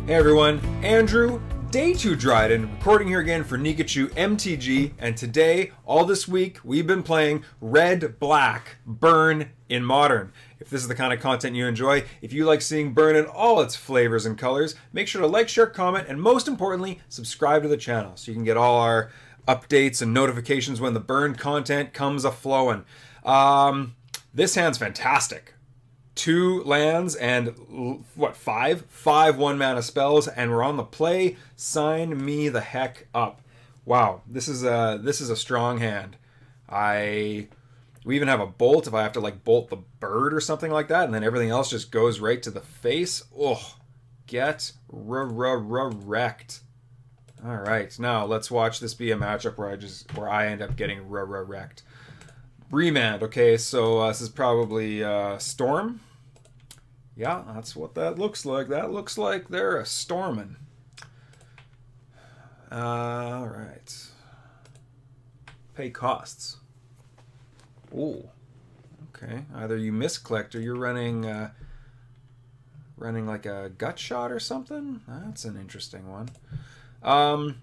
Hey everyone, Andrew, day 2 Dryden, recording here again for Nikachu MTG, and today, all this week, we've been playing Red, Black, Burn in Modern. If this is the kind of content you enjoy, if you like seeing Burn in all its flavors and colors, make sure to like, share, comment, and most importantly, subscribe to the channel so you can get all our updates and notifications when the Burn content comes a-flowing. This hand's fantastic. 2 lands and what, 5 1-mana spells, and we're on the play. Sign me the heck up. Wow, this is a strong hand. We even have a bolt if I have to like bolt the bird or something like that, and then everything else just goes right to the face. Oh, get wrecked. All right, now let's watch this be a matchup where I end up getting wrecked. Remand. Okay, so this is probably Storm. Yeah, that's what that looks like. That looks like they're a storming. All right. Pay costs. Ooh. Okay. Either you misclicked or you're running like a gut shot or something. That's an interesting one. I'm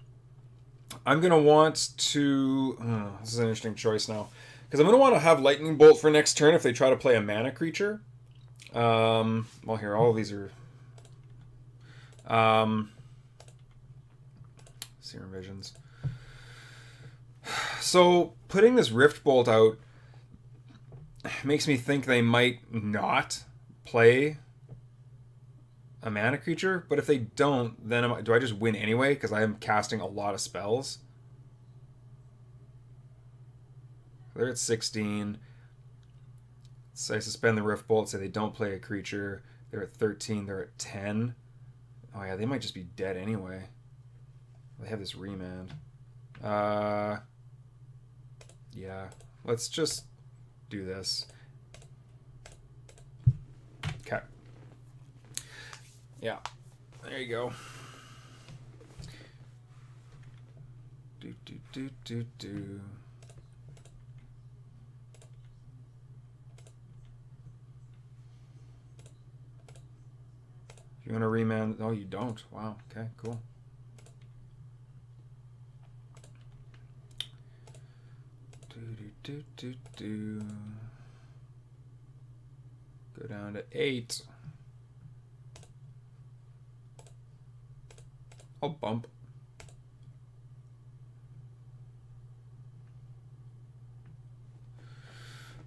gonna want to. This is an interesting choice now, because I'm gonna want to have lightning bolt for next turn if they try to play a mana creature. Well, here, all of these are Serum Visions. So putting this Rift Bolt out makes me think they might not play a mana creature, but if they don't, then do I just win anyway because I am casting a lot of spells? They're at 16. So I suspend the Rift Bolt, say they don't play a creature. They're at 13, they're at 10. Oh yeah, they might just be dead anyway. They have this remand. Yeah, let's just do this. Okay. Yeah, there you go. Do. You want to remand? Oh, you don't. Wow. Okay, cool. Do. Go down to 8. I'll bump.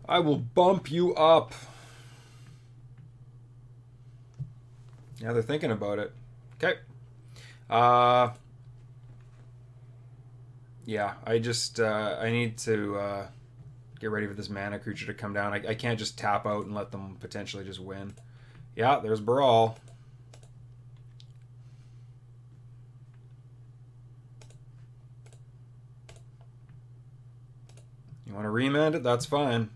I will bump you up. Yeah, they're thinking about it. Okay. Yeah, I just I need to get ready for this mana creature to come down. I can't just tap out and let them potentially just win. Yeah, there's Brawl. You want to remand it? That's fine.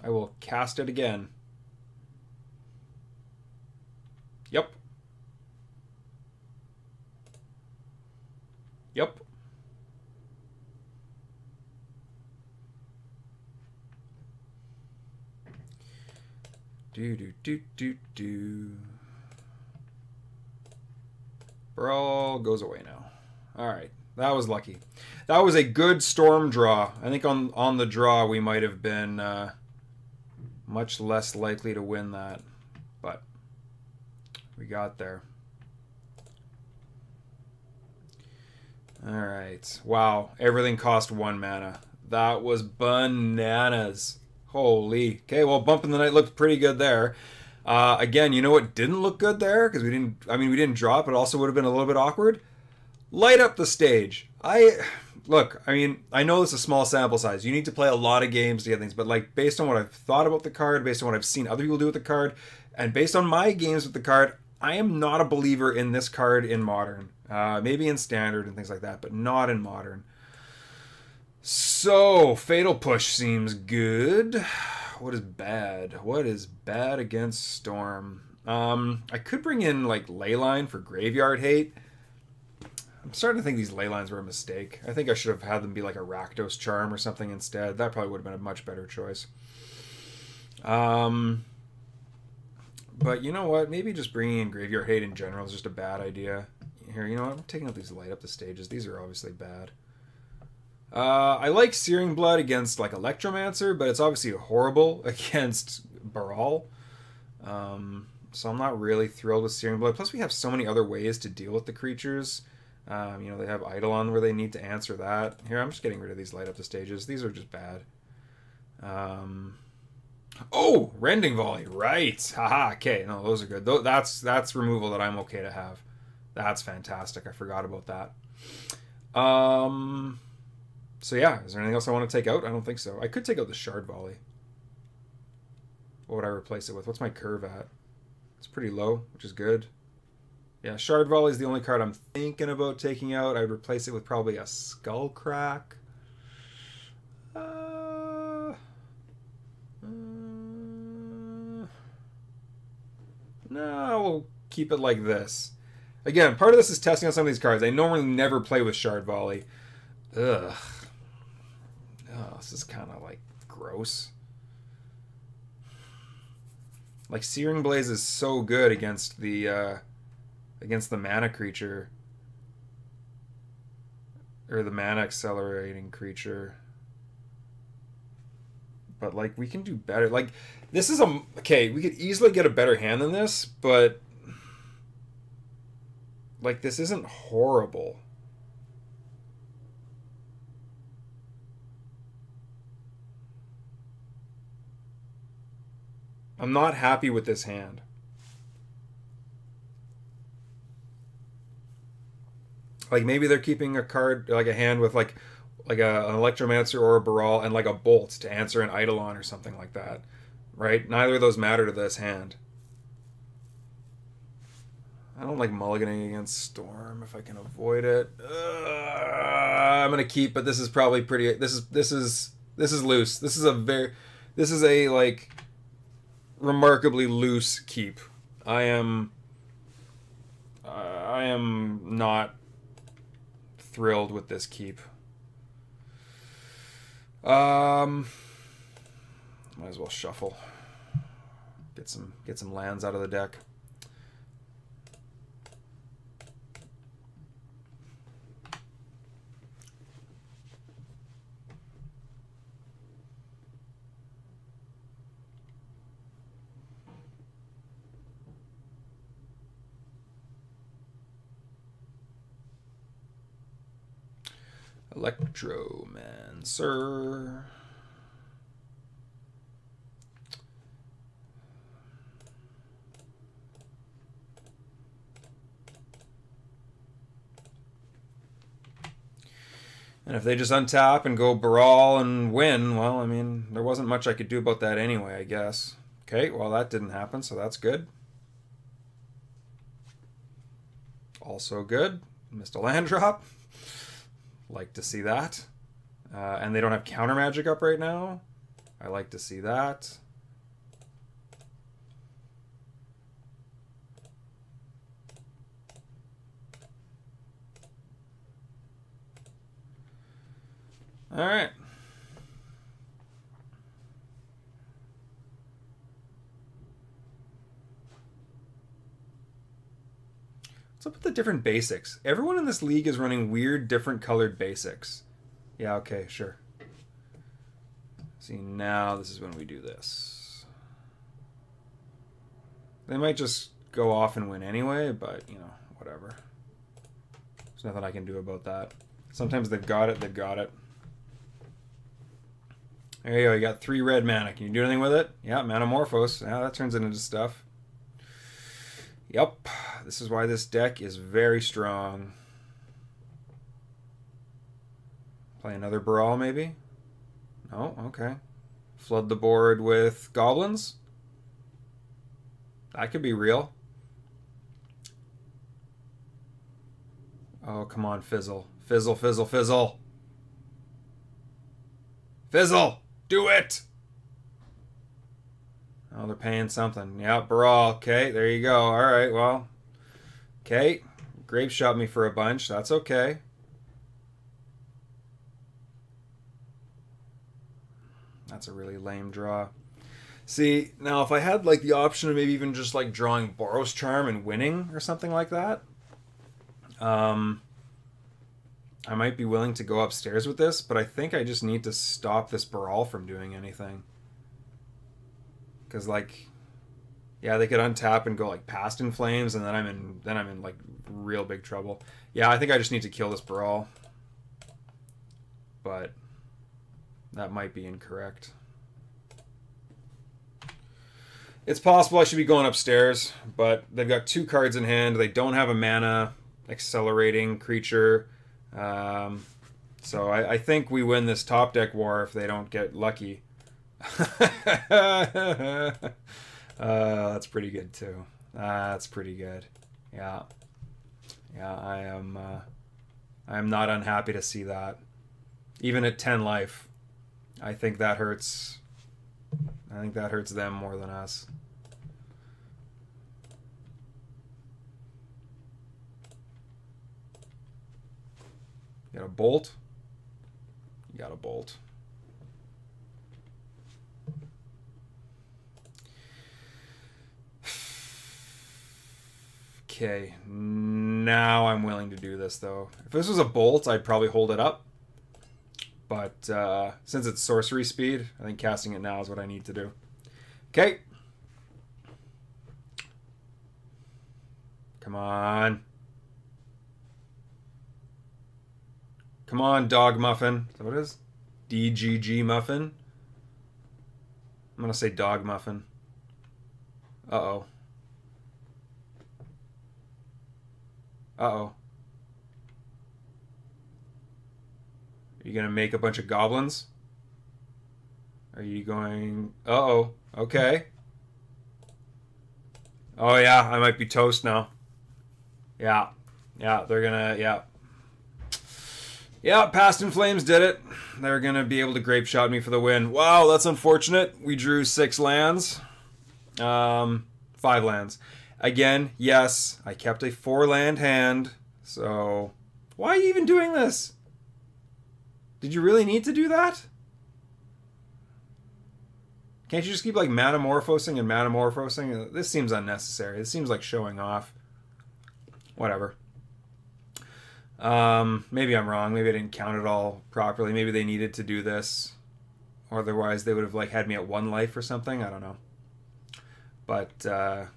I will cast it again. Yep. Yep. Do. Brawl goes away now. All right. That was lucky. That was a good storm draw. I think on the draw we might have been much less likely to win that, but we got there. All right. Wow. Everything cost 1 mana. That was bananas. Holy. Okay, well, Bump in the Night looked pretty good there. Again, you know what didn't look good there? Because we didn't draw it, but also would have been a little bit awkward. Light up the stage. Look, I mean, I know this is a small sample size. You need to play a lot of games to get things, but like based on what I've thought about the card, based on what I've seen other people do with the card, and based on my games with the card, I am not a believer in this card in Modern. Maybe in Standard and things like that, but not in Modern. So, Fatal Push seems good. What is bad? What is bad against Storm? I could bring in like Leyline for Graveyard Hate. I'm starting to think these Leylines were a mistake. I think I should have had them be like a Rakdos Charm or something instead. That probably would have been a much better choice. But you know what? Maybe just bringing in Graveyard Hate in general is just a bad idea. Here, you know what? I'm taking out these light up the stages. These are obviously bad. I like Searing Blood against like Electromancer, but it's obviously horrible against Baral. So I'm not really thrilled with Searing Blood. Plus we have so many other ways to deal with the creatures. You know, they have Eidolon where they need to answer that. Here, I'm just getting rid of these light up the stages. These are just bad. Oh, Rending Volley, right. Haha, okay, no, those are good. That's removal that I'm okay to have. That's fantastic. I forgot about that. So yeah, is there anything else I want to take out? I don't think so. I could take out the Shard Volley. What would I replace it with? What's my curve at? It's pretty low, which is good. Yeah, Shard Volley is the only card I'm thinking about taking out. I'd replace it with probably a Skullcrack. No, we'll keep it like this. Again, part of this is testing on some of these cards. I normally never play with Shard Volley. Ugh. Oh, this is kind of like gross. Like Searing Blaze is so good against the mana creature. Or the mana accelerating creature. But like we can do better. Like this is okay, we could easily get a better hand than this, but like this isn't horrible. I'm not happy with this hand. Like maybe they're keeping a card, like a hand with like an Electromancer or a Baral and like a Bolt to answer an Eidolon or something like that. Right? Neither of those matter to this hand. I don't like mulliganing against Storm if I can avoid it. I'm gonna keep, but this is probably pretty. This is loose. This is a like remarkably loose keep. I am not thrilled with this keep. Might as well shuffle. Get some lands out of the deck. Electromancer. And if they just untap and go Baral and win, well, I mean, there wasn't much I could do about that anyway, I guess. Okay, well, that didn't happen, so that's good. Also good. Missed a land drop. Like to see that. And they don't have counter magic up right now. I like to see that. All right. What's up with the different basics? Everyone in this league is running weird, different colored basics. Yeah, okay, sure. See, now this is when we do this. They might just go off and win anyway, but, you know, whatever. There's nothing I can do about that. Sometimes they've got it, they've got it. There you go, you got 3 red mana. Can you do anything with it? Yeah, Manamorphose. Yeah, that turns it into stuff. Yep, this is why this deck is very strong. Play another Baral, maybe? No? Okay. Flood the board with goblins? That could be real. Oh, come on, Fizzle. Fizzle, fizzle, fizzle. Fizzle! Do it! Oh, they're paying something. Yeah, Baral. Okay, there you go. All right, well. Okay. Grape shot me for a bunch. That's okay. That's a really lame draw. See, now if I had like the option of maybe even just like drawing Boros Charm and winning or something like that, I might be willing to go upstairs with this, but I think I just need to stop this Baral from doing anything. Because like, yeah, they could untap and go like past in flames, and then I'm in like real big trouble. Yeah, I think I just need to kill this Baral. But that might be incorrect. It's possible I should be going upstairs, but they've got 2 cards in hand. They don't have a mana accelerating creature. So I think we win this top deck war if they don't get lucky. That's pretty good too. That's pretty good. Yeah. Yeah, I am not unhappy to see that. Even at 10 life, I think that hurts. I think that hurts them more than us. You got a bolt? You got a bolt. Okay, now I'm willing to do this though. If this was a bolt, I'd probably hold it up. But since it's sorcery speed, I think casting it now is what I need to do. Okay. Come on. Come on, Dog Muffin. Is that what it is? DGG Muffin? I'm going to say Dog Muffin. Uh-oh. Uh-oh. Are you going to make a bunch of goblins? Are you going... Uh-oh. Okay. Oh, yeah. I might be toast now. Yeah. Yeah, they're going to... Yeah. Yeah, Past in Flames did it. They're going to be able to grape shot me for the win. Wow, that's unfortunate. We drew 6 lands. 5 lands. Again, yes, I kept a 4-land hand. So, why are you even doing this? Did you really need to do that? Can't you just keep like Metamorphosing and Metamorphosing? This seems unnecessary. This seems like showing off. Whatever. Maybe I'm wrong. Maybe I didn't count it all properly. Maybe they needed to do this. Or otherwise they would have like had me at 1 life or something. I don't know. But, yeah,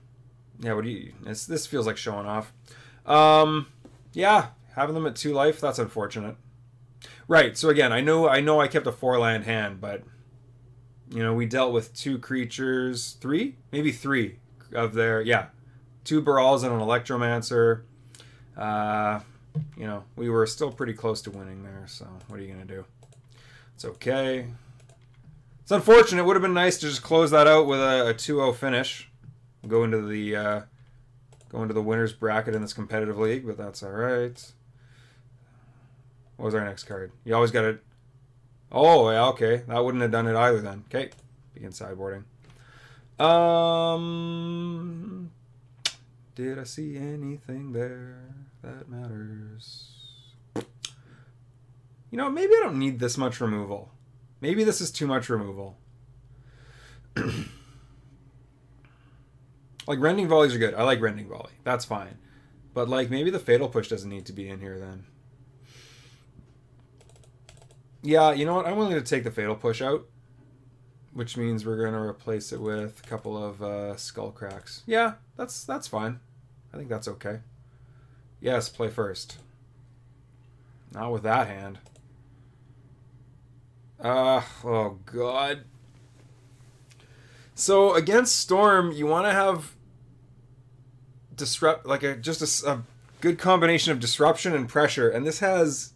what do you... This feels like showing off. Yeah, having them at 2 life, that's unfortunate. Right, so again, I know I kept a 4-land hand, but... You know, we dealt with 2 creatures... 3? Maybe 3 of their... Yeah. 2 Barals and an Electromancer. You know, we were still pretty close to winning there, so what are you going to do? It's okay. It's unfortunate. It would have been nice to just close that out with a 2-0 finish. Go into the winner's bracket in this competitive league, but that's all right. What was our next card? You always got to... Oh, yeah, okay. That wouldn't have done it either then. Okay. Begin sideboarding. Did I see anything there that matters? You know, maybe I don't need this much removal. Maybe this is too much removal. Like, Rending Volleys are good. I like Rending Volley. That's fine. But, like, maybe the Fatal Push doesn't need to be in here then. Yeah, you know what? I'm willing to take the Fatal Push out. Which means we're going to replace it with a couple of Skull Cracks. Yeah, that's fine. I think that's okay. Yes, play first. Not with that hand. Oh, God. So, against Storm, you want to have... disrupt, like just a good combination of disruption and pressure, and this has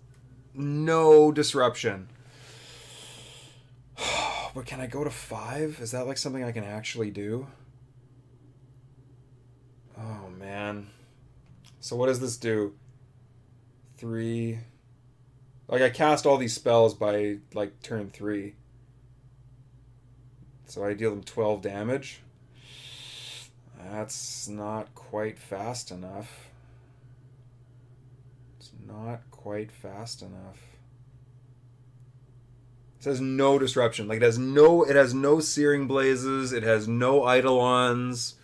no disruption. But can I go to 5? Is that like something I can actually do? Oh man. So what does this do? 3. Like I cast all these spells by like turn 3. So I deal them 12 damage. That's not quite fast enough. It's not quite fast enough. It has no disruption. Like it has no Searing Blazes. It has no Eidolons.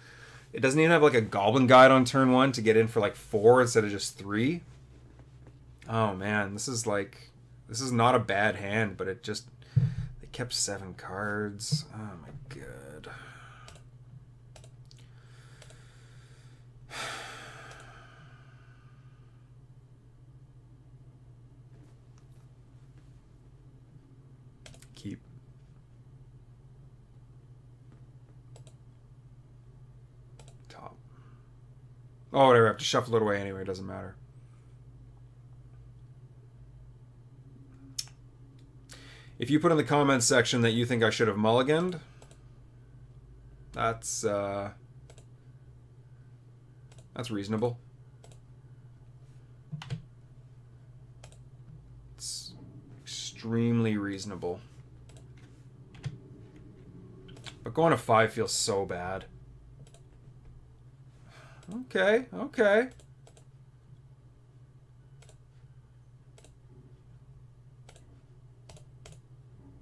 It doesn't even have like a Goblin Guide on turn 1 to get in for like 4 instead of just 3. Oh man, this is not a bad hand, but they kept 7 cards. Oh my god. Keep. Top. Oh, whatever. I have to shuffle it away anyway. It doesn't matter. If you put in the comments section that you think I should have mulliganed, that's reasonable. It's extremely reasonable. But going to 5 feels so bad. Okay, okay.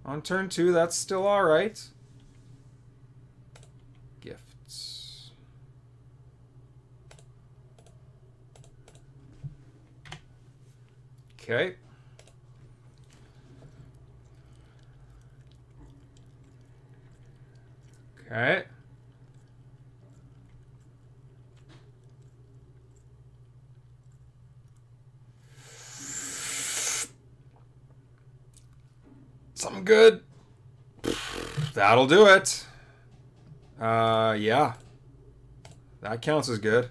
On turn 2, that's still alright. Gifts. Okay. Okay. Something good. That'll do it. Yeah. That counts as good.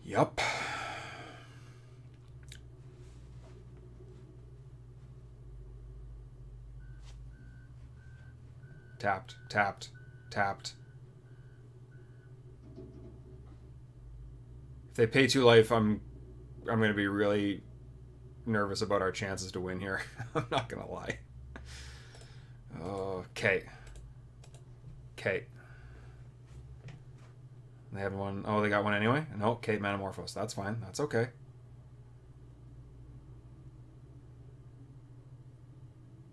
Yup. Tapped, tapped, tapped. If they pay 2 life, I'm going to be really nervous about our chances to win here. I'm not going to lie. Okay. Okay. They had one. Oh, they got one anyway? No, Kate Manamorphose. That's fine. That's okay.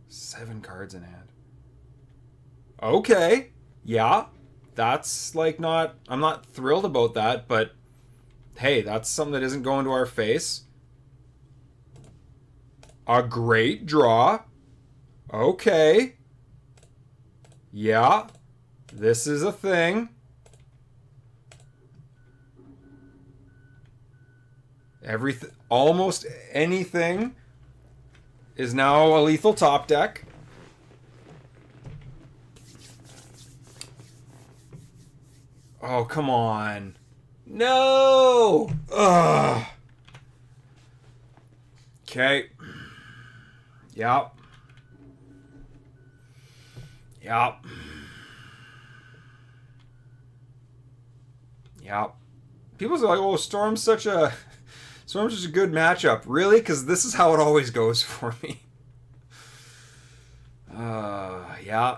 Seven cards in hand. Okay. Yeah. That's like not... I'm not thrilled about that, but hey, that's something that isn't going to our face. A great draw. Okay. Yeah. This is a thing. Everything, almost anything is now a lethal top deck. Oh, come on. No! Ugh. Okay. Yep. Yep. Yep. People are like, oh, Storm's such a good matchup. Really? Because this is how it always goes for me. Yeah.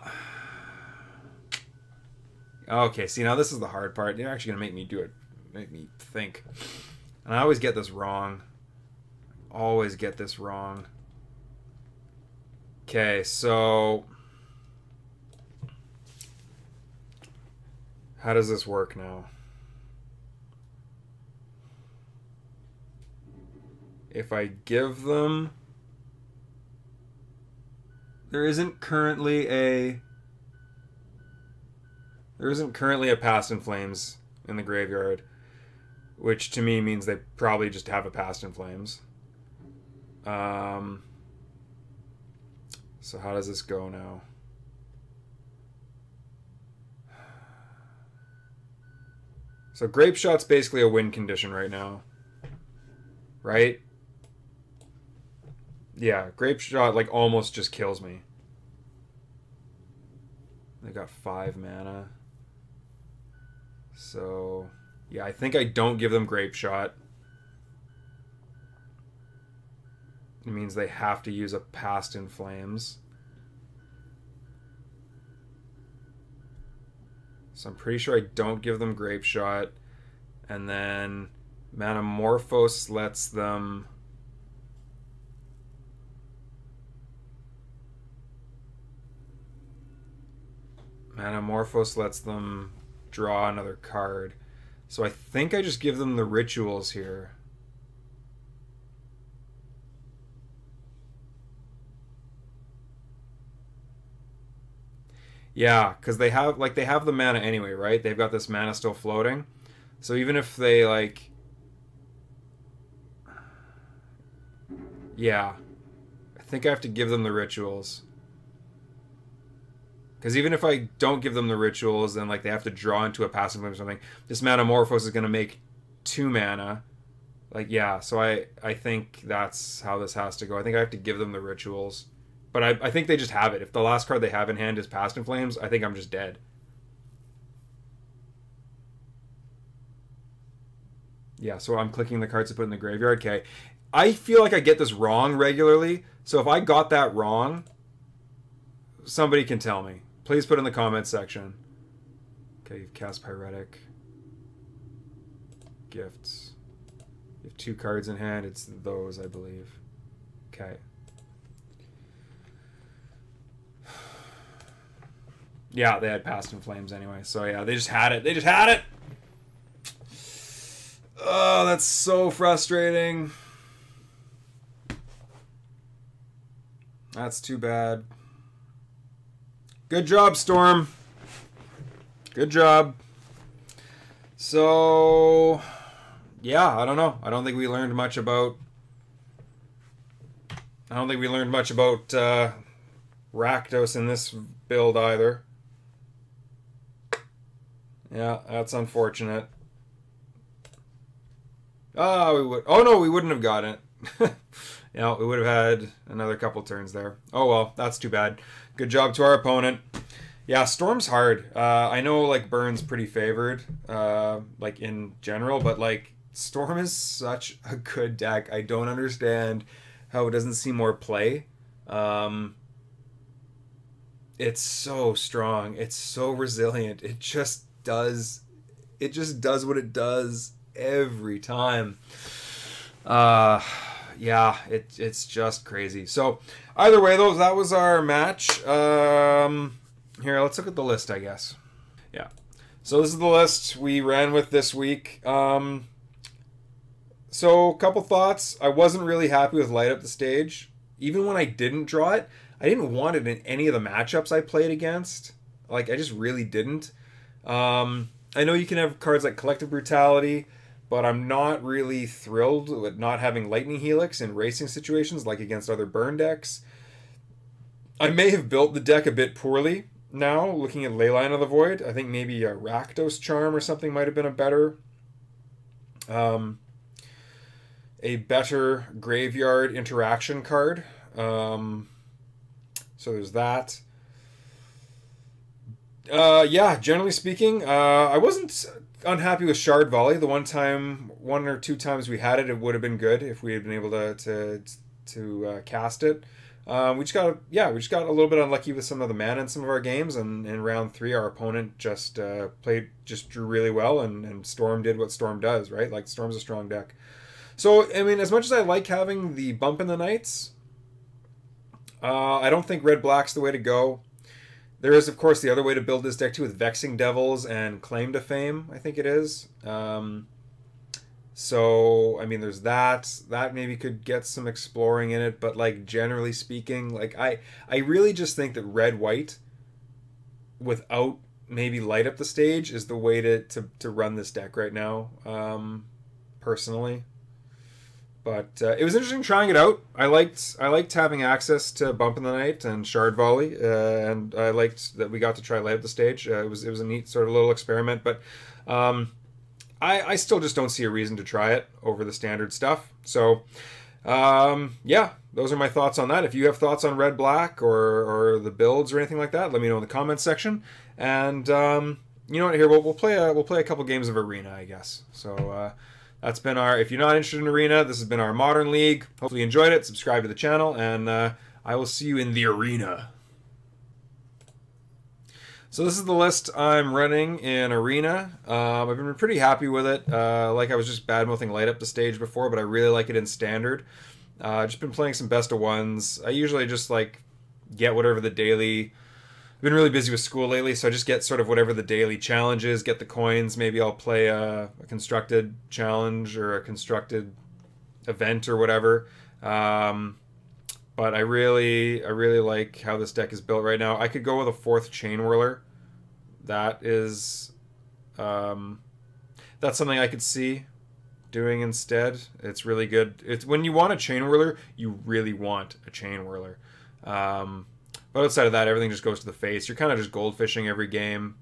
Okay, see, now this is the hard part. You're actually going to make me do it. Make me think. And I always get this wrong. Always get this wrong. Okay, so... how does this work now? If I give them... There isn't currently a Past in Flames in the graveyard, which to me means they probably just have a Past in Flames. So how does this go now? So Grape Shot's basically a win condition right now. Right? Yeah, Grape Shot like almost just kills me. They got 5 mana. So, yeah, I think I don't give them Grape Shot. It means they have to use a Past in Flames. So I'm pretty sure I don't give them Grape Shot. And then Manamorphose lets them... Manamorphose lets them draw another card. So I think I just give them the Rituals here. Yeah, because they have the mana anyway, right? They've got this mana still floating. So even if they like... Yeah. I think I have to give them the Rituals. Because even if I don't give them the Rituals, then like they have to draw into a passive flame or something. This Manamorphose is going to make 2 mana. Like, yeah, so I think that's how this has to go. I think I have to give them the Rituals. But I think they just have it. If the last card they have in hand is Past in Flames, I think I'm just dead. Yeah, so I'm clicking the cards to put in the graveyard. Okay. I feel like I get this wrong regularly. So if I got that wrong, somebody can tell me. Please put in the comments section. Okay, you've cast Pyretic. Gifts. You have 2 cards in hand. It's those, I believe. Okay. Yeah, they had Past in Flames anyway. So yeah, they just had it. They just had it! Oh, that's so frustrating. That's too bad. Good job, Storm. Good job. So, yeah, I don't know. I don't think we learned much about... Rakdos in this build either. Yeah, that's unfortunate. Oh, we would. Oh no, we wouldn't have gotten it. You know, we would have had another couple turns there. Oh well, that's too bad. Good job to our opponent. Yeah, Storm's hard. I know like Burn's pretty favored, like in general, but like Storm is such a good deck. I don't understand how it doesn't see more play. It's so strong. It's so resilient. It just does what it does every time. Yeah, it's just crazy. So either way though, that was our match. Here, let's look at the list, I guess. Yeah. So this is the list we ran with this week. So a couple thoughts. I wasn't really happy with Light Up the Stage. Even when I didn't draw it, I didn't want it in any of the matchups I played against. Like, I just really didn't. I know you can have cards like Collective Brutality, but I'm not really thrilled with not having Lightning Helix in racing situations like against other burn decks. I may have built the deck a bit poorly now, looking at Leyline of the Void. I think maybe a Rakdos Charm or something might have been a better graveyard interaction card. So there's that. Yeah, generally speaking, I wasn't unhappy with Shard Volley. The one or two times we had it, it would have been good if we had been able to cast it. We just got a little bit unlucky with some of the mana in some of our games, and in round 3, our opponent just drew really well, and Storm did what Storm does, right? Like, Storm's a strong deck. So, I mean, as much as I like having the bump in the Knights, I don't think Red-Black's the way to go. There is, of course, the other way to build this deck, too, with Vexing Devils and Claim to Fame, I think it is. So, I mean, there's that. That maybe could get some exploring in it, but, like, generally speaking, like, I really just think that Red-White, without maybe Light Up the Stage, is the way to run this deck right now, personally. But it was interesting trying it out. I liked having access to Bump in the Night and Shard Volley, and I liked that we got to try Light Up the Stage. It was a neat sort of little experiment, but I still just don't see a reason to try it over the standard stuff. So yeah, those are my thoughts on that. If you have thoughts on Red Black or the builds or anything like that, let me know in the comments section. And you know what? Here we'll play a couple games of Arena, I guess. So. that's been our, if you're not interested in Arena, this has been our Modern League. Hopefully you enjoyed it. Subscribe to the channel, and I will see you in the arena. So this is the list I'm running in Arena. I've been pretty happy with it. Like I was just bad-mouthing Light Up the stage before, but I really like it in Standard. Just been playing some best of ones. I usually just like get whatever the daily... I've been really busy with school lately, so I just get sort of whatever the daily challenge is, get the coins. Maybe I'll play a constructed challenge or a constructed event or whatever. But I really like how this deck is built right now. I could go with a 4th Chain Whirler. That is, that's something I could see doing instead. It's really good. It's when you want a Chain Whirler, you really want a Chain Whirler. But outside of that, everything just goes to the face. You're kind of just goldfishing every game,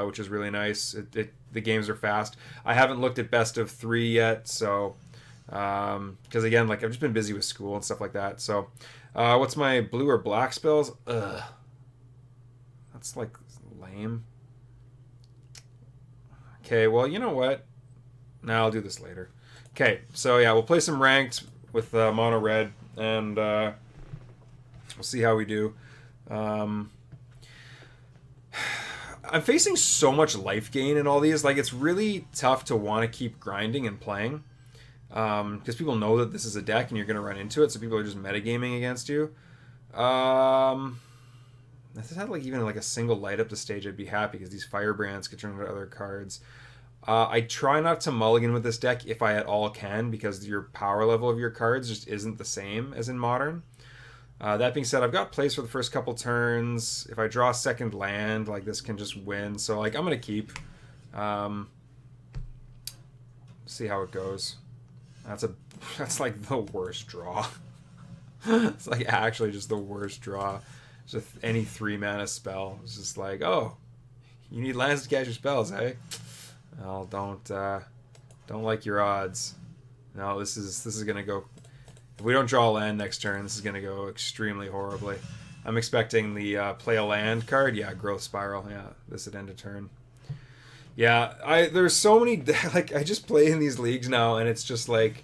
which is really nice. The games are fast. I haven't looked at best of 3 yet, so because again, like I've just been busy with school and stuff like that. So. What's my blue or black spells? Ugh. That's like lame. Okay, well, you know what? Nah, I'll do this later. Okay, so yeah, we'll play some ranked with mono red, and we'll see how we do. I'm facing so much life gain in all these. Like, it's really tough to want to keep grinding and playing. Because people know that this is a deck and you're going to run into it, so people are just metagaming against you. If this had like even like a single Light Up the stage, I'd be happy because these Firebrands could turn into other cards. I try not to mulligan with this deck if I at all can, because your power level of your cards just isn't the same as in Modern. That being said, I've got plays for the first couple turns. If I draw a second land, like this can just win. So like I'm going to keep. See how it goes. That's like the worst draw. It's like actually just the worst draw. Just any 3-mana spell. It's just like, oh, you need lands to cast your spells, eh? Well, don't like your odds. No, this is gonna go. If we don't draw a land next turn, this is gonna go extremely horribly. I'm expecting the play a land card. Yeah, Growth Spiral. Yeah, this would end a turn. Yeah, there's so many, like, I just play in these leagues now, and it's just like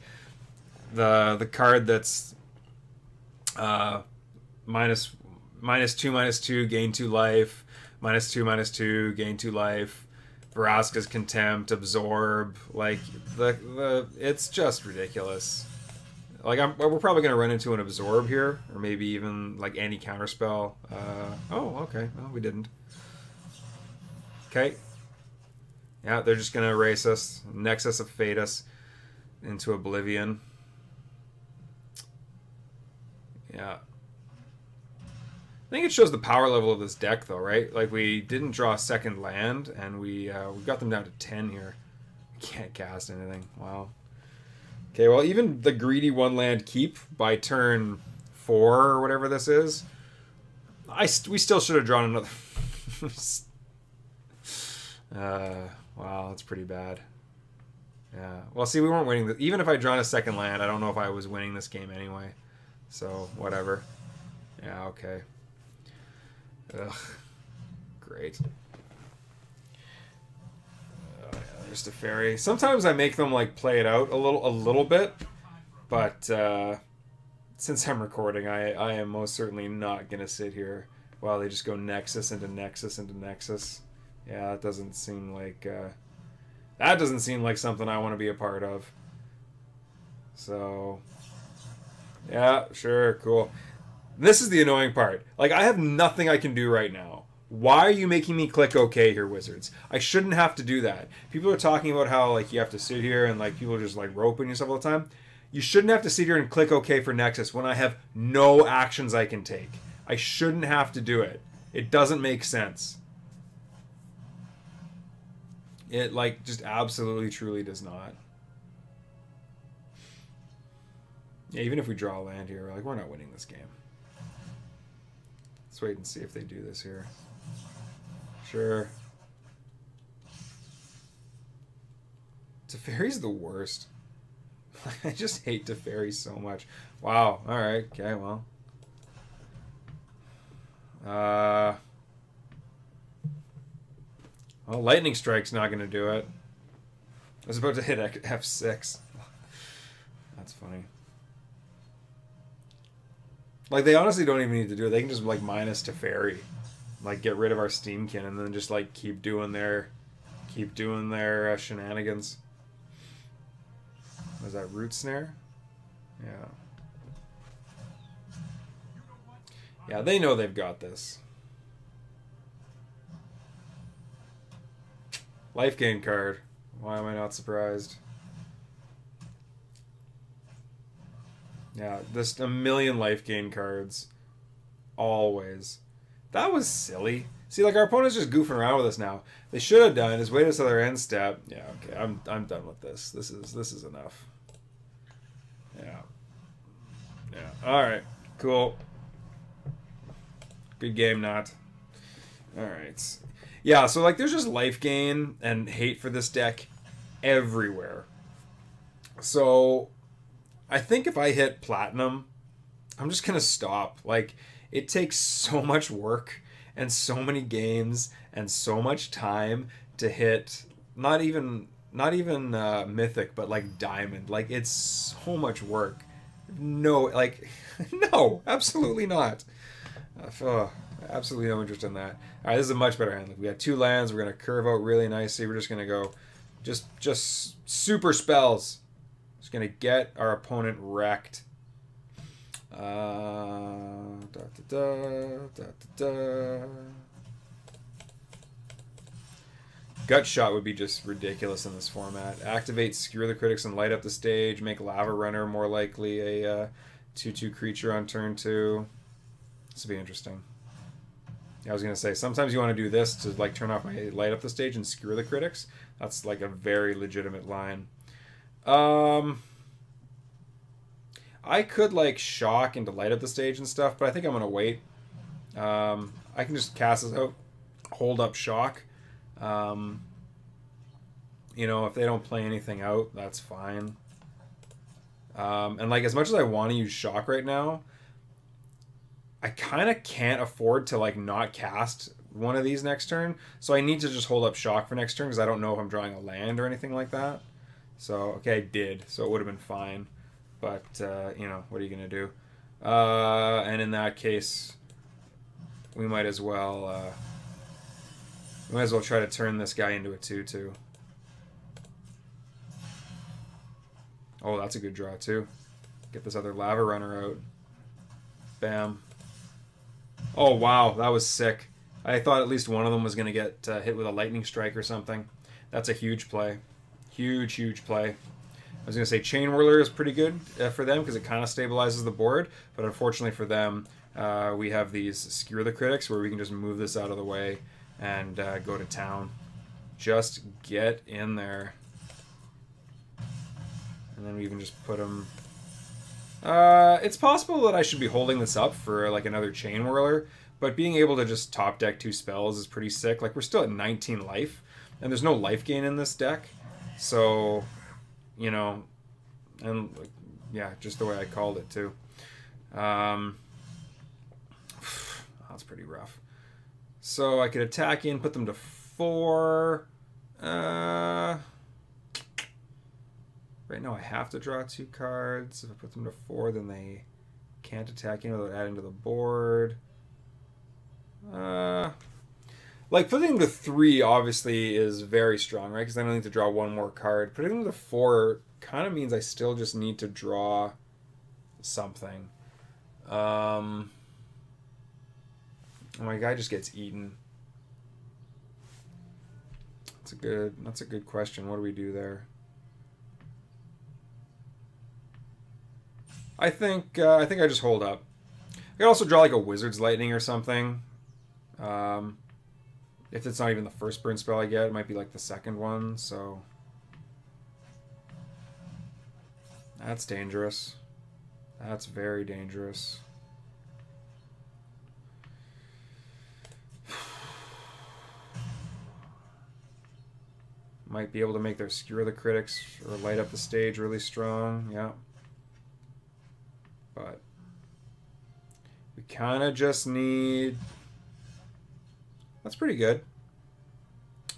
the card that's -2/-2, gain 2 life, -2/-2, gain 2 life, Vraska's Contempt, Absorb, like it's just ridiculous. Like we're probably gonna run into an Absorb here, or maybe even like any counterspell. Oh, okay, well we didn't. Okay. Yeah, they're just going to erase us, Nexus of Fate us into Oblivion. Yeah. I think it shows the power level of this deck, though, right? Like, we didn't draw a second land, and we got them down to 10 here. We can't cast anything. Wow. Okay, well, even the greedy 1-land keep by turn 4 or whatever this is, we still should have drawn another... Wow, that's pretty bad. Yeah. Well, see, we weren't winning. Even if I drawn a second land, I don't know if I was winning this game anyway. So, whatever. Yeah, okay. Ugh. Great. Oh, yeah, there's the fairy. Sometimes I make them, like, play it out a little bit. But, since I'm recording, I am most certainly not going to sit here while they just go Nexus into Nexus into Nexus. Yeah, that doesn't seem like something I want to be a part of. So, yeah, sure, cool. This is the annoying part. Like, I have nothing I can do right now. Why are you making me click OK here, Wizards? I shouldn't have to do that. People are talking about how, like, you have to sit here and, like, people are just, like, roping yourself all the time. You shouldn't have to sit here and click OK for Nexus when I have no actions I can take. I shouldn't have to do it. It doesn't make sense. It, like, just absolutely, truly does not. Yeah, even if we draw a land here, like, we're not winning this game. Let's wait and see if they do this here. Sure. Teferi's the worst. I just hate Teferi so much. Wow. Alright. Okay, well. Well, Lightning Strike's not going to do it. I was about to hit F6. funny. Like, they honestly don't even need to do it. They can just, like, minus Teferi. Like, get rid of our Steamkin and then just, like, keep doing their shenanigans. Was that Root Snare? Yeah. Yeah, they know they've got this. Life gain card. Why am I not surprised? Yeah, just a million life gain cards. Always. That was silly. See, like, our opponent's just goofing around with us now. They should have done is wait us till their end step. Yeah, okay, I'm done with this. This is enough. Yeah. Yeah. Alright. Cool. Good game, not. Alright. Yeah, so, like, there's just life gain and hate for this deck everywhere. So, I think if I hit Platinum, I'm just going to stop. Like, it takes so much work and so many games and so much time to hit not even Mythic, but, like, Diamond. Like, it's so much work. No, like, no, absolutely not. Absolutely no interest in that. All right, this is a much better hand. Like, we got 2 lands. We're going to curve out really nicely. We're just going to go just super spells. Just going to get our opponent wrecked. Gut Shot would be just ridiculous in this format. Activate Skewer the Critics and light up the stage. Make Lava Runner more likely a 2/2 creature on turn 2. This would be interesting. I was going to say, sometimes you want to do this to, like, turn off my light up the stage and Skewer the Critics. That's, like, a very legitimate line. I could, like, shock into light up the stage and stuff, but I think I'm going to wait. I can just cast this out, hold up shock. You know, if they don't play anything out, that's fine. And, like, as much as I want to use shock right now, I kind of can't afford to, like, not cast one of these next turn. So I need to just hold up shock for next turn because I don't know if I'm drawing a land or anything like that. So, okay, I did. So it would have been fine. But, you know, what are you going to do? And in that case, we might as well try to turn this guy into a 2/2. Oh, that's a good draw, too. Get this other Lava Runner out. Bam. Oh, wow, that was sick. I thought at least one of them was going to get hit with a Lightning Strike or something. That's a huge play. Huge, huge play. I was going to say Chain Whirler is pretty good for them because it kind of stabilizes the board, but unfortunately for them, we have these Skewer the Critics where we can just move this out of the way and go to town. Just get in there. And then we can just put them... it's possible that I should be holding this up for, like, another Chain Whirler, but being able to just top deck 2 spells is pretty sick. Like, we're still at 19 life, and there's no life gain in this deck, so, you know, and, like, yeah, just the way I called it, too. That's pretty rough. So I could attack in, put them to 4. Right now I have to draw 2 cards. If I put them to 4, then they can't attack in without adding to the board. Like, putting them to 3 obviously is very strong, right? Because I don't need to draw 1 more card. Putting them to 4 kind of means I still just need to draw something. My guy just gets eaten. That's a good question. What do we do there? I think I just hold up. I could also draw like a Wizard's Lightning or something. If it's not even the first burn spell I get, it might be like the second one, so... That's dangerous. That's very dangerous. Might be able to make their Skewer the Critics or light up the stage really strong, yeah. But we kind of just need... That's pretty good.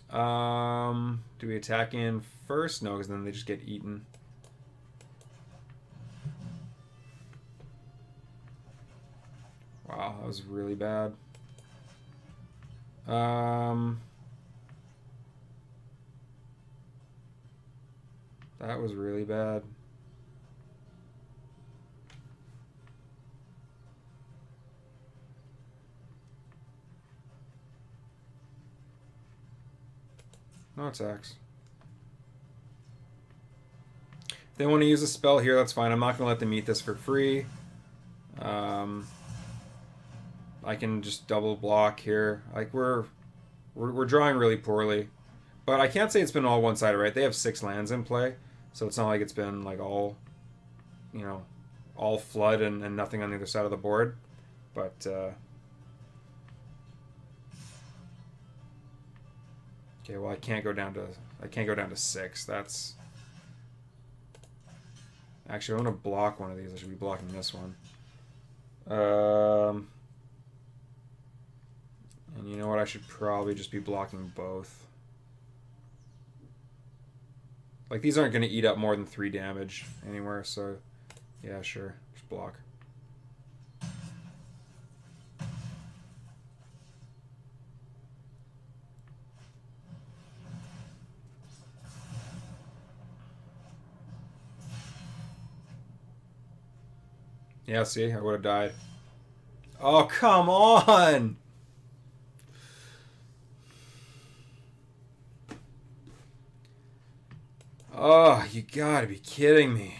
Do we attack in first? No, because then they just get eaten. was really bad. That was really bad. No attacks. If they want to use a spell here, that's fine. I'm not going to let them eat this for free. I can just double block here. Like we're drawing really poorly. But I can't say it's been all one-sided, right? They have 6 lands in play. So it's not like it's been like all, you know, all flood and nothing on the other side of the board. But okay, well I can't go down to 6. That's actually, I want to block one of these. I should be blocking this one. And you know what? I should probably just be blocking both. Like, these aren't going to eat up more than 3 damage anywhere, so yeah, sure. Just block. Yeah, see? I would have died. Oh, come on! Oh, you gotta be kidding me.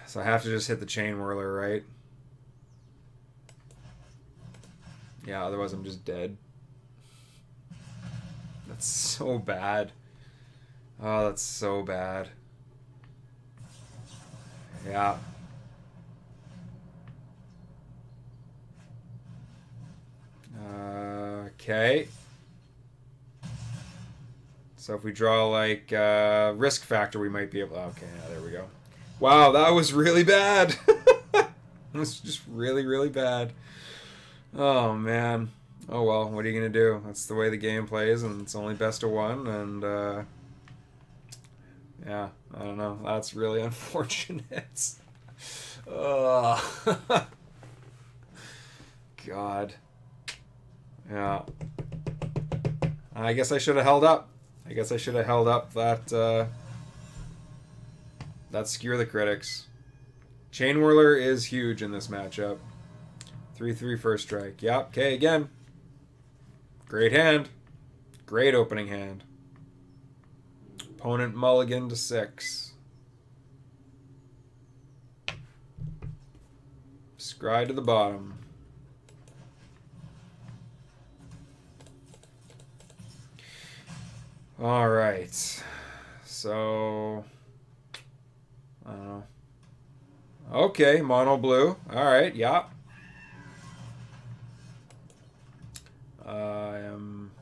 So I have to just hit the Chain Whirler, right? Yeah, otherwise I'm just dead. That's so bad. Oh, that's so bad. Yeah. Okay. So if we draw like risk factor, we might be able. Okay, yeah, there we go. Wow, that was really bad. It was just really, really bad. Oh man. Oh well, what are you gonna do? That's the way the game plays, and it's only best of 1. And yeah, I don't know. That's really unfortunate. Oh. God. Yeah. I guess I should have held up. I guess I should have held up that that Skewer the Critics. Chain Whirler is huge in this matchup. 3/3 first strike. Yep. Okay, again. Great hand. Great opening hand. Opponent mulligan to 6. Scry to the bottom. All right. So, I don't know. Okay, mono blue. All right, yeah. I am.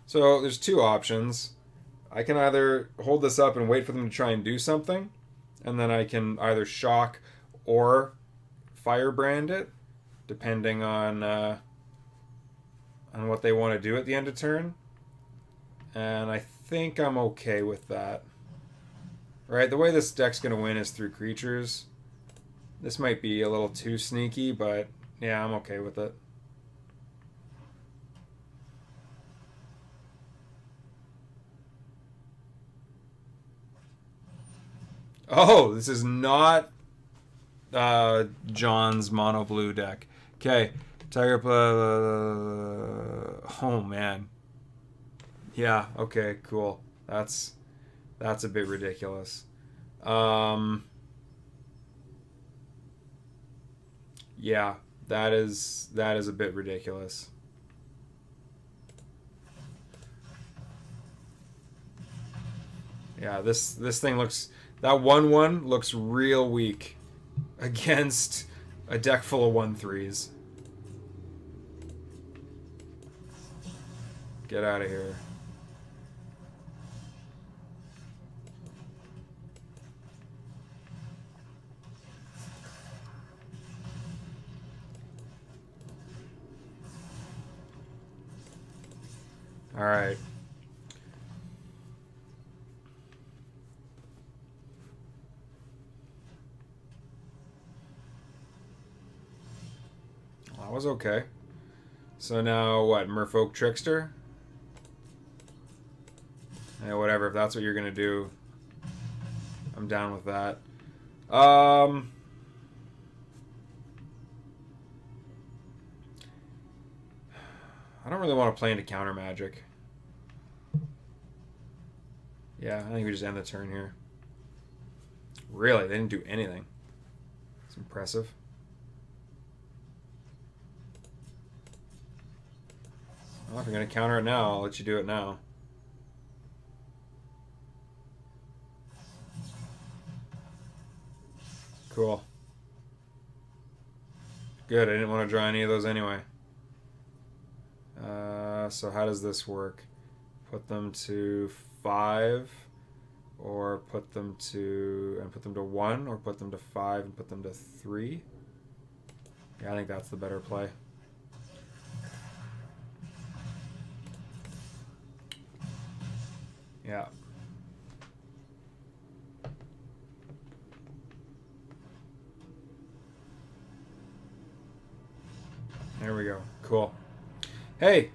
So there's 2 options. I can either hold this up and wait for them to try and do something, and then I can either shock or firebrand it, depending on what they want to do at the end of turn. And I think I'm okay with that. Right, the way this deck's going to win is through creatures. This might be a little too sneaky, but yeah, I'm okay with it. Oh, this is not John's mono blue deck. Okay, Tiger. Oh man. Yeah. Okay. Cool. That's a bit ridiculous. Yeah, that is a bit ridiculous. Yeah, this thing looks. That 1/1 looks real weak against a deck full of 1/3s. Get out of here. All right. That was okay. So now what? Merfolk Trickster? Yeah, whatever. If that's what you're gonna do, I'm down with that. I don't really want to play into counter magic. Yeah, I think we just end the turn here. Really? They didn't do anything. It's impressive. Well, if you're going to counter it now, I'll let you do it now. Cool. Good, I didn't want to draw any of those anyway. So how does this work? Put them to 5, or put them to 1, or put them to 5 and put them to 3. Yeah, I think that's the better play. Yeah. There we go. Cool. Hey,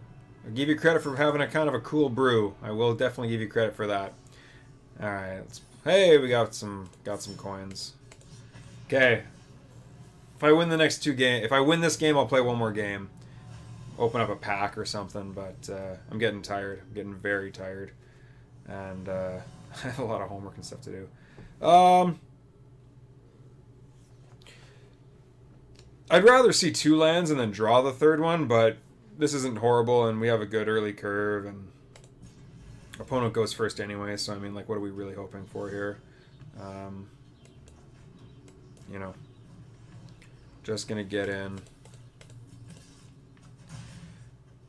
I give you credit for having a kind of a cool brew. I will definitely give you credit for that. All right. Hey, we got some coins. Okay. If I win the next 2 games, if I win this game, I'll play one more game. Open up a pack or something. But I'm getting tired. I'm getting very tired, and I have a lot of homework and stuff to do. I'd rather see 2 lands and then draw the 3rd one, but this isn't horrible, and we have a good early curve, and opponent goes first anyway, so I mean, like, what are we really hoping for here? You know, just gonna get in.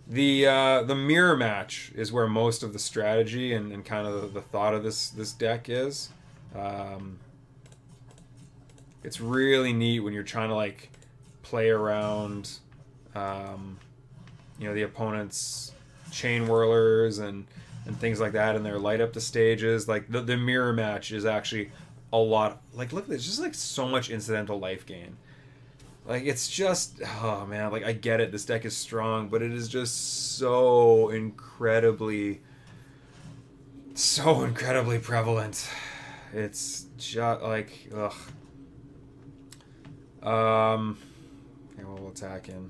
The mirror match is where most of the strategy and kind of the thought of this deck is. It's really neat when you're trying to, like, play around, you know, the opponent's chain whirlers and things like that, and their light up the stages. Like the mirror match is actually a lot. Like, look, there's just like so much incidental life gain. Like, it's just, oh man, like, I get it. This deck is strong, but it is just so incredibly prevalent. It's just like, ugh. Okay, we'll attack in.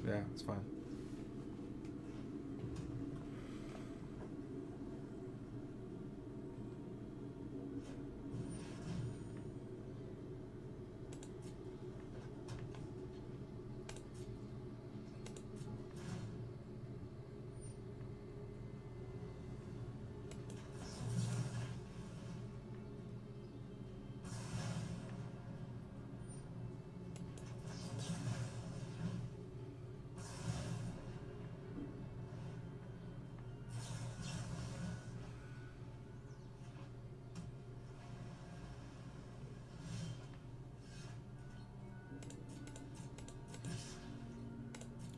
Yeah, it's fine.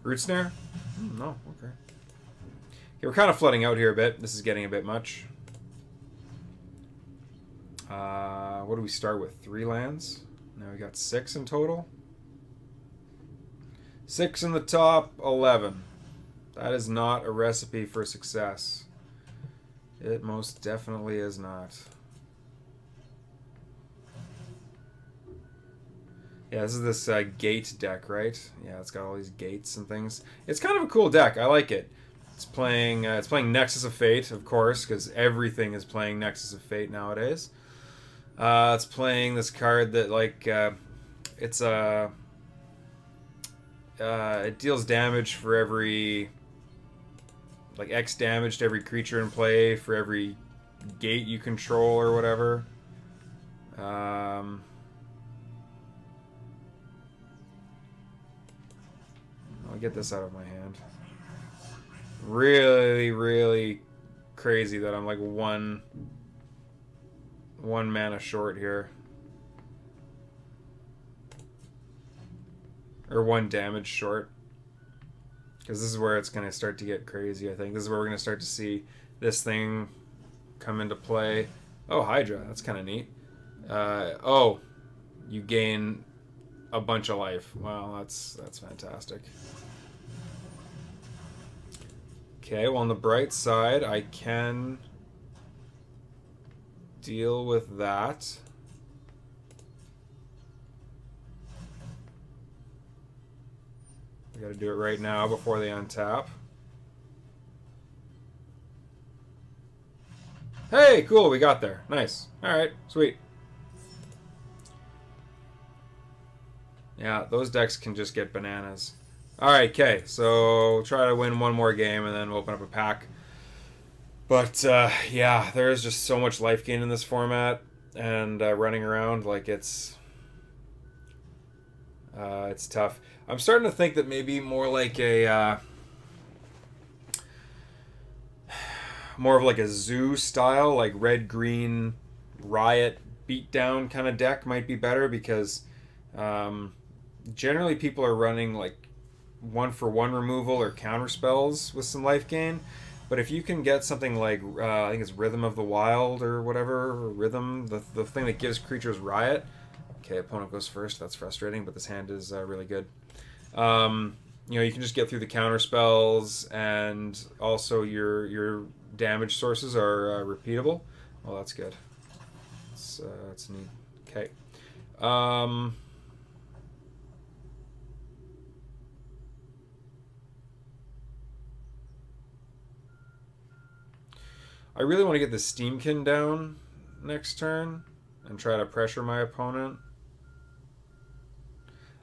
Root Snare? No, okay. Okay, we're kind of flooding out here a bit. This is getting a bit much. What do we start with? 3 lands? Now we got 6 in total. 6 in the top, 11. That is not a recipe for success. It most definitely is not. Yeah, this is this gate deck, right? Yeah, it's got all these gates and things. It's kind of a cool deck. I like it. It's playing Nexus of Fate, of course, because everything is playing Nexus of Fate nowadays. It's playing this card that, like, it's it deals damage for every, like, X damage to every creature in play for every gate you control or whatever. I'll get this out of my hand. Really, really crazy that I'm like one mana short here. Or 1 damage short. Because this is where it's going to start to get crazy, I think. This is where we're going to start to see this thing come into play. Oh, Hydra. That's kind of neat. Oh, you gain a bunch of life. Wow, that's fantastic. Okay, well, on the bright side, I can deal with that. We gotta do it right now before they untap. Hey, cool, we got there. Nice. Alright, sweet. Yeah, those decks can just get bananas. Alright, okay, so we'll try to win one more game and then we'll open up a pack. But, yeah, there is just so much life gain in this format, and running around, like, it's tough. I'm starting to think that maybe more like a, more of like a zoo style, like red-green riot beatdown kind of deck might be better, because generally people are running like 1-for-1 removal or counter spells with some life gain. But if you can get something like, I think it's Rhythm of the Wild or whatever, or Rhythm, the thing that gives creatures riot. Okay, opponent goes first. That's frustrating, but this hand is really good. You know, you can just get through the counter spells, and also your damage sources are repeatable. Well, that's good. That's neat. Okay. I really want to get the Steamkin down next turn and try to pressure my opponent.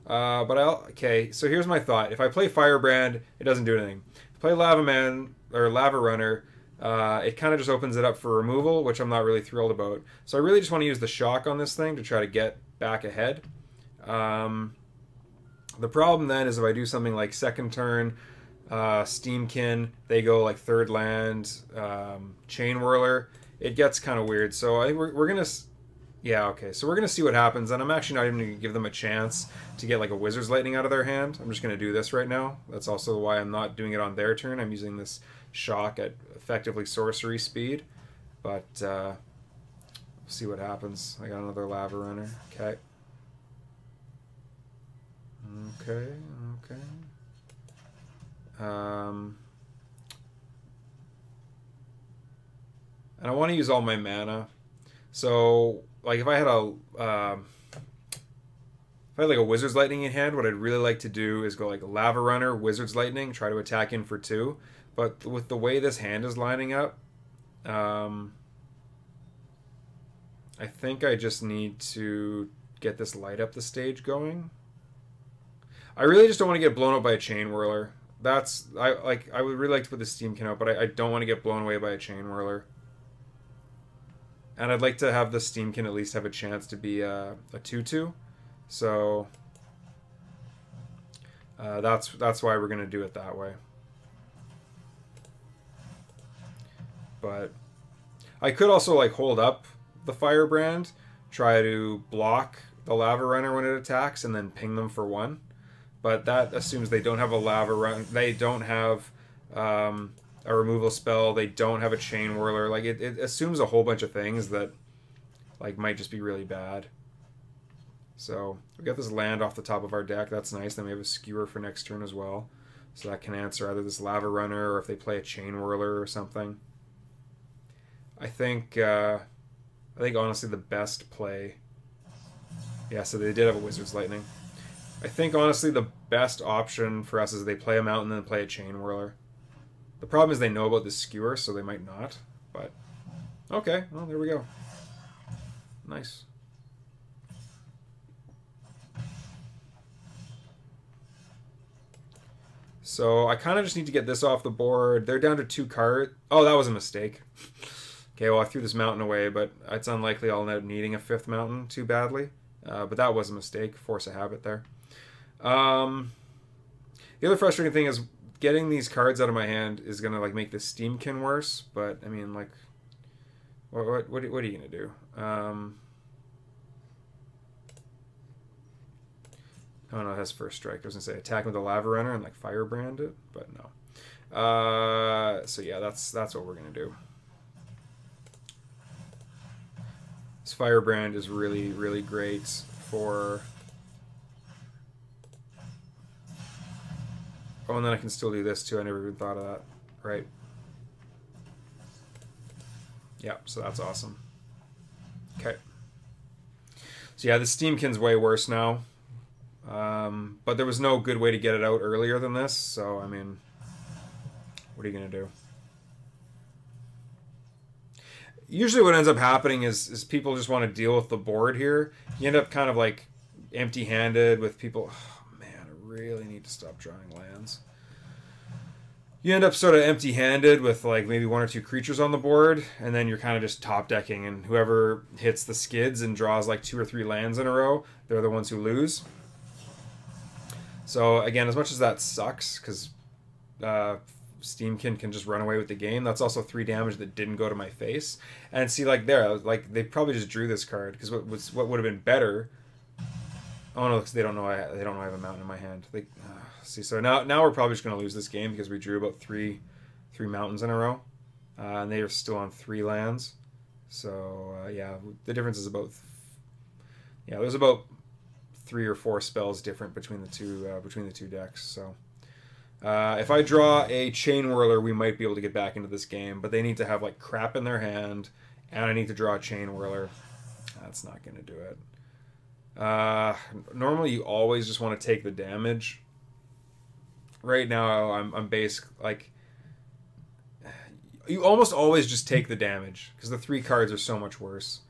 Okay, so here's my thought. If I play Firebrand, it doesn't do anything. If I play Lava Man or Lava Runner, it kind of just opens it up for removal, which I'm not really thrilled about. So I really just want to use the shock on this thing to try to get back ahead. The problem then is if I do something like second turn, Steamkin, they go like third land, Chain Whirler, it gets kind of weird. So I think we're gonna, yeah, okay, so we're gonna see what happens, and I'm actually not even gonna give them a chance to get like a Wizard's Lightning out of their hand. I'm just gonna do this right now. That's also why I'm not doing it on their turn. I'm using this shock at effectively sorcery speed, but we'll see what happens. I got another Lava Runner. Okay. Okay. And I want to use all my mana. So, like, if I had like a Wizard's Lightning in hand, what I'd really like to do is go like Lava Runner, Wizard's Lightning, try to attack in for 2. But with the way this hand is lining up, I think I just need to get this light up the stage going. I really just don't want to get blown up by a Chain Whirler. I would really like to put the Steamkin out, but I don't want to get blown away by a Chain Whirler. And I'd like to have the Steamkin at least have a chance to be a 2/2. So that's why we're gonna do it that way. But I could also like hold up the Firebrand, try to block the Lava Runner when it attacks, and then ping them for 1. But that assumes they don't have a Lava Run. They don't have a removal spell. They don't have a Chain Whirler. Like it assumes a whole bunch of things that like might just be really bad. So we got this land off the top of our deck. That's nice. Then we have a Skewer for next turn as well, so that can answer either this Lava Runner or if they play a Chain Whirler or something. I think honestly the best play. Yeah, so they did have a Wizard's Lightning. I think honestly the best option for us is they play a Mountain and then play a Chain Whirler. The problem is they know about the Skewer, so they might not. But okay, well there we go. Nice. So I kind of just need to get this off the board. They're down to 2 cards. Oh, that was a mistake. Okay, well I threw this mountain away, but it's unlikely I'll end up needing a 5th mountain too badly. But that was a mistake. Force a habit there. The other frustrating thing is getting these cards out of my hand is gonna like make the Steamkin worse. But I mean, like, what are you gonna do? Oh no, it has first strike. I was gonna say attack with the Lava Runner and like Firebrand it, but no. So yeah, that's what we're gonna do. Firebrand is really, really great for... Oh, and then I can still do this too. I never even thought of that. Right. Yeah, so that's awesome. Okay. So yeah, the Steamkin's way worse now. But there was no good way to get it out earlier than this, so I mean, what are you gonna do? Usually what ends up happening is people just want to deal with the board here. You end up kind of like empty-handed with people. Oh man, I really need to stop drawing lands. You end up sort of empty-handed with like maybe 1 or 2 creatures on the board, and then you're kind of just top decking, and whoever hits the skids and draws like 2 or 3 lands in a row, they're the ones who lose. So again, as much as that sucks, because Steamkin can just run away with the game, that's also 3 damage that didn't go to my face. And see, like there, like they probably just drew this card, because what would have been better? Oh no, because they don't know I have a mountain in my hand. See, so now we're probably just going to lose this game because we drew about three mountains in a row, and they are still on 3 lands. So yeah, the difference is about there's about 3 or 4 spells different between the two decks. So if I draw a Chain Whirler, we might be able to get back into this game, but they need to have like crap in their hand, and I need to draw a Chain Whirler. That's not going to do it. Normally you always just want to take the damage. Right now I'm basically like, you almost always just take the damage because the 3 cards are so much worse.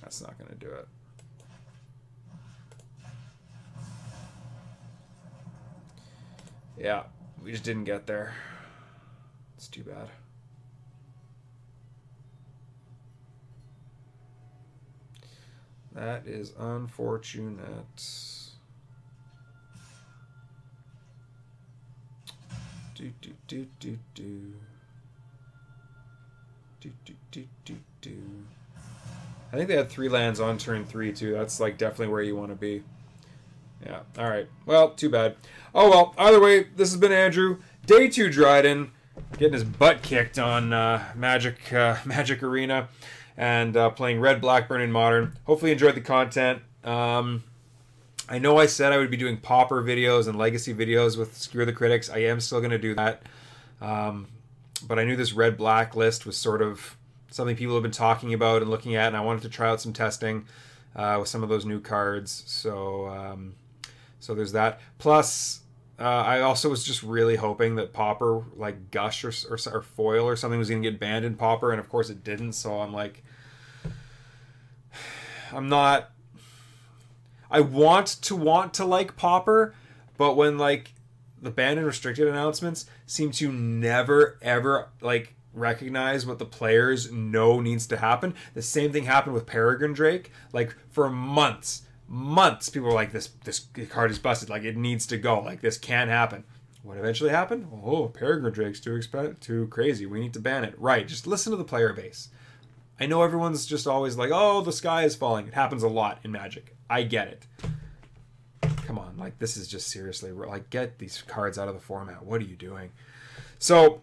That's not going to do it. Yeah, we just didn't get there. It's too bad. That is unfortunate. Do do do do do. Do do do do do. I think they had 3 lands on turn 3 too. That's like definitely where you want to be. Yeah. All right. Well, too bad. Oh well. Either way, this has been Andrew. Day 2 Dryden, getting his butt kicked on Magic Arena, and playing Red, Black, Burn in Modern. Hopefully you enjoyed the content. I know I said I would be doing Pauper videos and Legacy videos with Screw the Critics. I am still going to do that. But I knew this Red, Black list was sort of something people have been talking about and looking at, and I wanted to try out some testing with some of those new cards. So, so there's that. Plus, I also was just really hoping that Pauper, like Gush or Foil or something, was going to get banned in Pauper, and of course it didn't. So I'm like, I'm not. I want to like Pauper, but when like the banned and restricted announcements seem to never ever like recognize what the players know needs to happen. The same thing happened with Peregrine Drake. Like for months people were like, this card is busted, like it needs to go, like this can't happen. What eventually happened? Oh, Peregrine Drake's too crazy, we need to ban it. Right, just listen to the player base. I know everyone's just always like, oh, the sky is falling. It happens a lot in Magic. I get it. Come on, like this is just seriously, like get these cards out of the format. What are you doing? So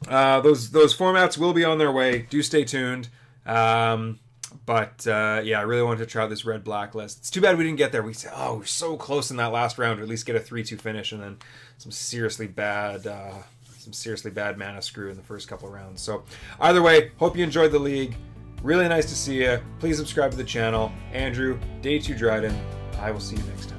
those formats will be on their way. Do stay tuned. But yeah, I really wanted to try out this Red Black list. It's too bad we didn't get there. We said, oh, we're so close in that last round to at least get a 3-2 finish, and then some seriously bad mana screw in the first couple of rounds. So either way, hope you enjoyed the league. Really nice to see you. Please subscribe to the channel. Andrew, Day 2 Dryden. I will see you next time.